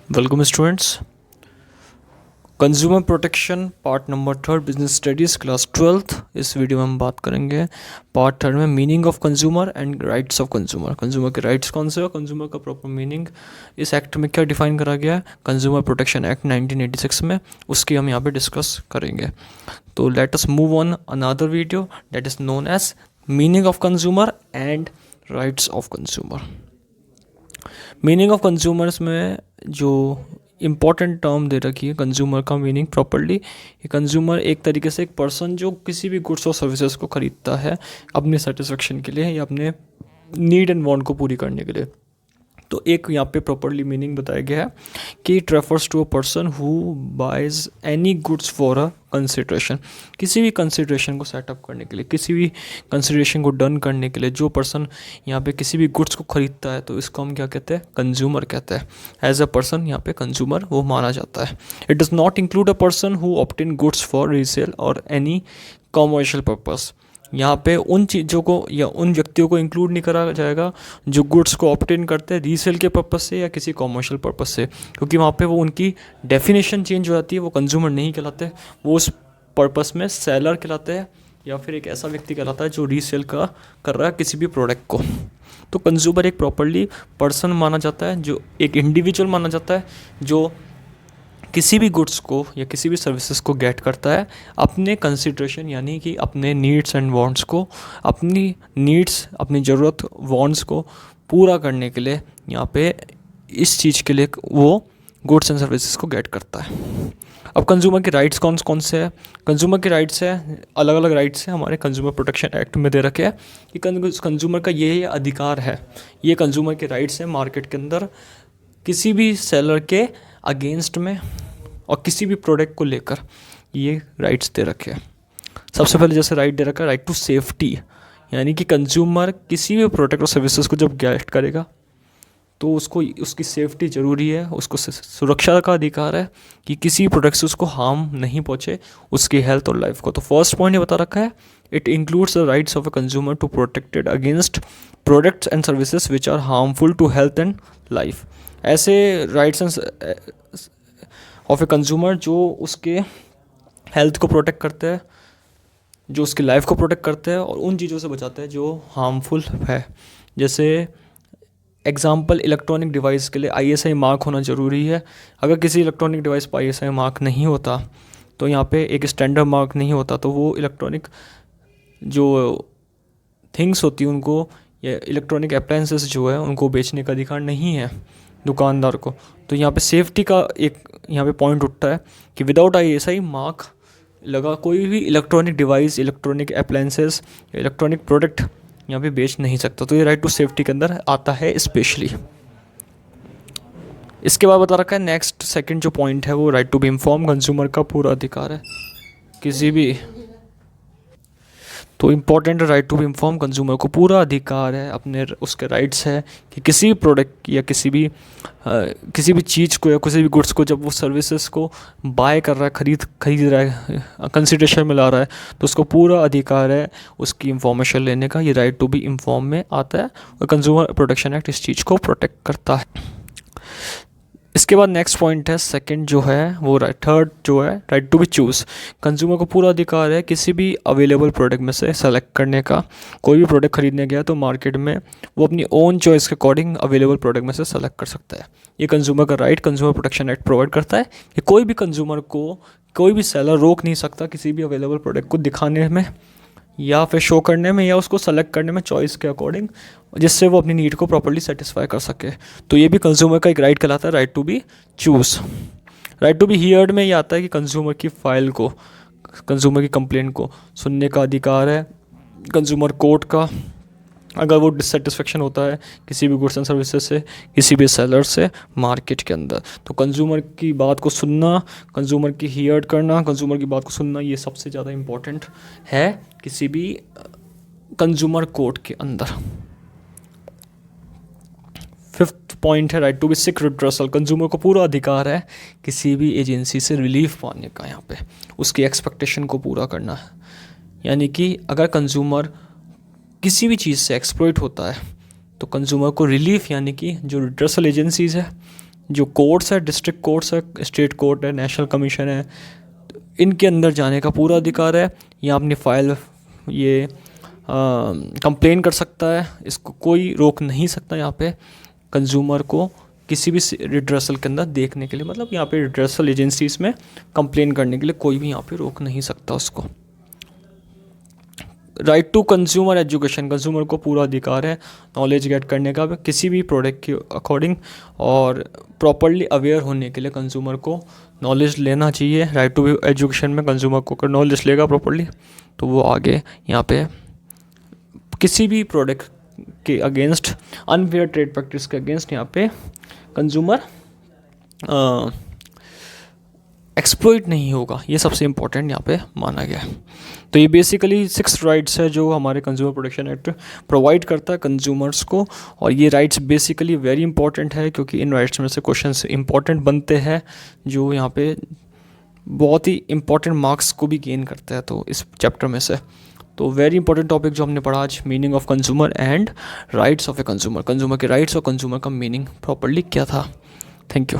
Welcome students. Consumer protection part number 3 business studies class 12th। इस video में हम बात करेंगे पार्ट 3 में meaning of consumer and rights of consumer. Consumer के राइट्स कौन से और कंज्यूमर का प्रॉपर मीनिंग इस एक्ट में क्या डिफाइन करा गया है कंज्यूमर प्रोटेक्शन एक्ट 1986 में, उसकी हम यहाँ पे डिस्कस करेंगे। तो let us move on another video that is known as meaning of consumer and rights of consumer. Meaning of consumers में जो इम्पॉर्टेंट टर्म दे रखी है कंज्यूमर का मीनिंग प्रॉपर्ली, कंज्यूमर एक तरीके से एक पर्सन जो किसी भी गुड्स और सर्विसेज को खरीदता है अपने सेटिस्फेक्शन के लिए या अपने नीड एंड वांट को पूरी करने के लिए। तो एक यहाँ पे प्रॉपरली मीनिंग बताया गया है कि it refers to a person who buys any goods for a consideration. किसी भी कंसिडरेशन को सेटअप करने के लिए, किसी भी कंसिडरेशन को डन करने के लिए जो पर्सन यहाँ पे किसी भी गुड्स को खरीदता है, तो इसको हम क्या कहते हैं, कंज्यूमर कहते हैं। एज अ पर्सन यहाँ पे कंज्यूमर वो माना जाता है। It does not include a person who obtain goods for resale और एनी कॉमर्शियल पर्पस। यहाँ पे उन चीज़ों को या उन व्यक्तियों को इंक्लूड नहीं करा जाएगा जो गुड्स को ऑब्टेन करते हैं रीसेल के पर्पस से या किसी कॉमर्शियल पर्पस से, क्योंकि वहाँ पे वो उनकी डेफिनेशन चेंज हो जाती है। वो कंज्यूमर नहीं कहलाते, वो उस पर्पस में सेलर कहलाते हैं या फिर एक ऐसा व्यक्ति कहलाता है जो रीसेल का कर रहा है किसी भी प्रोडक्ट को। तो कंज्यूमर एक प्रॉपरली पर्सन माना जाता है, जो एक इंडिविजुअल माना जाता है जो किसी भी गुड्स को या किसी भी सर्विसेज को गेट करता है अपने कंसिडरेशन यानी कि अपने नीड्स एंड वांट्स को, अपनी नीड्स अपनी ज़रूरत वांट्स को पूरा करने के लिए यहाँ पे इस चीज़ के लिए वो गुड्स एंड सर्विसेज को गेट करता है। अब कंज्यूमर के राइट्स कौन कौन से हैं? कंज्यूमर के राइट्स हैं, अलग अलग राइट्स हैं हमारे कंज्यूमर प्रोटेक्शन एक्ट में दे रखे हैं कि कंज्यूमर का ये अधिकार है, ये कंज्यूमर के राइट्स हैं मार्केट के अंदर किसी भी सेलर के अगेंस्ट में और किसी भी प्रोडक्ट को लेकर ये राइट्स दे रखे हैं। सबसे पहले जैसे राइट दे रखा है राइट टू सेफ्टी, यानी कि कंज्यूमर किसी भी प्रोडक्ट और सर्विसेज को जब गेट करेगा तो उसको उसकी सेफ्टी ज़रूरी है, उसको सुरक्षा का अधिकार है कि किसी प्रोडक्ट से उसको हार्म नहीं पहुँचे उसकी हेल्थ और लाइफ को। तो फर्स्ट पॉइंट ये बता रखा है, it includes the rights of a consumer to protected against products and services which are harmful to health and life. ऐसे rights and of a consumer जो उसके हेल्थ को प्रोटेक्ट करते हैं, जो उसकी लाइफ को प्रोटेक्ट करते हैं और उन चीज़ों से बचाते हैं जो हार्मफुल है। जैसे एग्जाम्पल, इलेक्ट्रॉनिक डिवाइस के लिए ISI मार्क होना ज़रूरी है। अगर किसी इलेक्ट्रॉनिक डिवाइस पर ISI मार्क नहीं होता, तो यहाँ पे एक स्टैंडर्ड मार्क नहीं होता, तो वो इलेक्ट्रॉनिक जो थिंग्स होती हैं उनको या इलेक्ट्रॉनिक अप्लायंसेस जो है उनको बेचने का अधिकार नहीं है दुकानदार को। तो यहाँ पे सेफ्टी का एक यहाँ पे पॉइंट उठता है कि विदाउट ISI मार्क लगा कोई भी electronic device, electronic appliances, electronic product यहाँ पे बेच नहीं सकता। तो ये राइट टू सेफ्टी के अंदर आता है स्पेशली। इसके बाद बता रखा है नेक्स्ट सेकंड जो पॉइंट है वो right to be inform. Consumer का पूरा अधिकार है किसी भी, तो important right to be inform, consumer को पूरा अधिकार है अपने उसके राइट्स है कि किसी भी प्रोडक्ट या किसी भी चीज़ को या किसी भी गुड्स को जब वो सर्विसेज को बाय कर रहा है, खरीद रहा है, कंसिडरेशन में ला रहा है, तो उसको पूरा अधिकार है उसकी इंफॉर्मेशन लेने का। ये राइट टू बी इन्फॉर्म में आता है और कंज्यूमर प्रोटेक्शन एक्ट इस चीज़ को प्रोटेक्ट करता है। इसके बाद नेक्स्ट पॉइंट है सेकंड जो है वो थर्ड जो है right to be choose. Consumer को पूरा अधिकार है किसी भी अवेलेबल प्रोडक्ट में से सेलेक्ट करने का। कोई भी प्रोडक्ट खरीदने गया तो मार्केट में वो अपनी ओन चॉइस के अकॉर्डिंग अवेलेबल प्रोडक्ट में से सेलेक्ट कर सकता है। ये कंज्यूमर का right consumer protection act provide करता है कि कोई भी कंज्यूमर को कोई भी सेलर रोक नहीं सकता किसी भी अवेलेबल प्रोडक्ट को दिखाने में या फिर शो करने में या उसको सेलेक्ट करने में चॉइस के अकॉर्डिंग, जिससे वो अपनी नीड को प्रॉपर्ली सेटिस्फाई कर सके। तो ये भी कंज्यूमर का एक राइट कहलाता है, right to be choose. Right to be heard में ये आता है कि कंज्यूमर की फाइल को, कंज्यूमर की कंप्लेंट को सुनने का अधिकार है कंज्यूमर कोर्ट का अगर वो डिससेटिस्फेक्शन होता है किसी भी गुड्स एंड सर्विसेज से, किसी भी सेलर से मार्केट के अंदर। तो कंज्यूमर की बात को सुनना, कंज्यूमर की हियर्ड करना, कंज्यूमर की बात को सुनना, ये सबसे ज़्यादा इम्पोर्टेंट है किसी भी कंज्यूमर कोर्ट के अंदर। फिफ्थ पॉइंट है right to be seek redressal. Consumer को पूरा अधिकार है किसी भी एजेंसी से रिलीफ पाने का, यहाँ पे उसकी एक्सपेक्टेशन को पूरा करना है। यानी कि अगर कंज्यूमर किसी भी चीज़ से एक्सप्लॉइट होता है तो कंज्यूमर को रिलीफ यानी कि जो रिड्रेसल एजेंसीज़ है जो कोर्ट्स है, डिस्ट्रिक्ट कोर्ट्स है, स्टेट कोर्ट है, नेशनल कमीशन है, इनके अंदर जाने का पूरा अधिकार है। यहाँ अपनी फाइल ये कंप्लेन कर सकता है, इसको कोई रोक नहीं सकता यहाँ पे कंज्यूमर को किसी भी रिड्रेसल के अंदर देखने के लिए, मतलब यहाँ पे रिड्रेसल एजेंसीज में कंप्लेन करने के लिए कोई भी यहाँ पे रोक नहीं सकता उसको। Right to consumer education, consumer को पूरा अधिकार है नॉलेज गेट करने का किसी भी प्रोडक्ट के अकॉर्डिंग, और प्रॉपरली अवेयर होने के लिए कंज्यूमर को नॉलेज लेना चाहिए। राइट टू एजुकेशन में कंज्यूमर को अगर नॉलेज लेगा प्रॉपरली तो वो आगे यहाँ पे किसी भी प्रोडक्ट के अगेंस्ट, अनफेयर ट्रेड प्रैक्टिस के अगेंस्ट यहाँ पे कंज्यूमर एक्सप्लॉइट नहीं होगा। ये सबसे इम्पोर्टेंट यहाँ पे माना गया है। तो ये बेसिकली 6 राइट्स है जो हमारे कंज्यूमर प्रोटेक्शन एक्ट प्रोवाइड करता है कंज्यूमर्स को, और ये राइट्स बेसिकली वेरी इंपॉर्टेंट है क्योंकि इन राइट्स में से क्वेश्चंस इंपॉर्टेंट बनते हैं जो यहाँ पे बहुत ही इंपॉर्टेंट मार्क्स को भी गेन करते हैं तो इस चैप्टर में से। तो वेरी इंपॉर्टेंट टॉपिक जो हमने पढ़ा आज, meaning of consumer and rights of a consumer, consumer के राइट्स और कंज्यूमर का मीनिंग प्रॉपरली क्या था। Thank you.